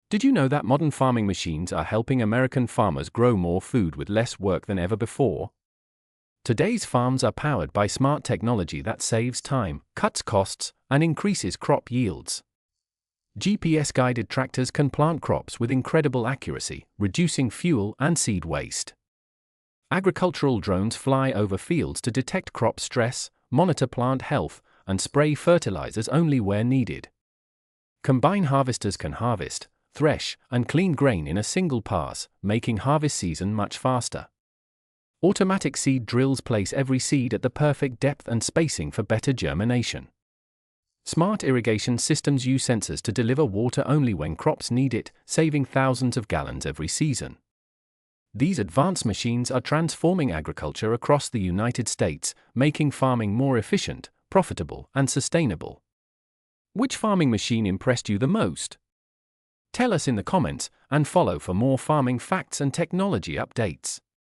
Did you know that modern farming machines are helping American farmers grow more food with less work than ever before? Today's farms are powered by smart technology that saves time, cuts costs, and increases crop yields. GPS-guided tractors can plant crops with incredible accuracy, reducing fuel and seed waste. Agricultural drones fly over fields to detect crop stress, monitor plant health, and spray fertilizers only where needed. Combine harvesters can harvest, thresh, and clean grain in a single pass, making harvest season much faster. Automatic seed drills place every seed at the perfect depth and spacing for better germination. Smart irrigation systems use sensors to deliver water only when crops need it, saving thousands of gallons every season. These advanced machines are transforming agriculture across the United States, making farming more efficient, profitable, and sustainable. Which farming machine impressed you the most? Tell us in the comments, and follow for more farming facts and technology updates.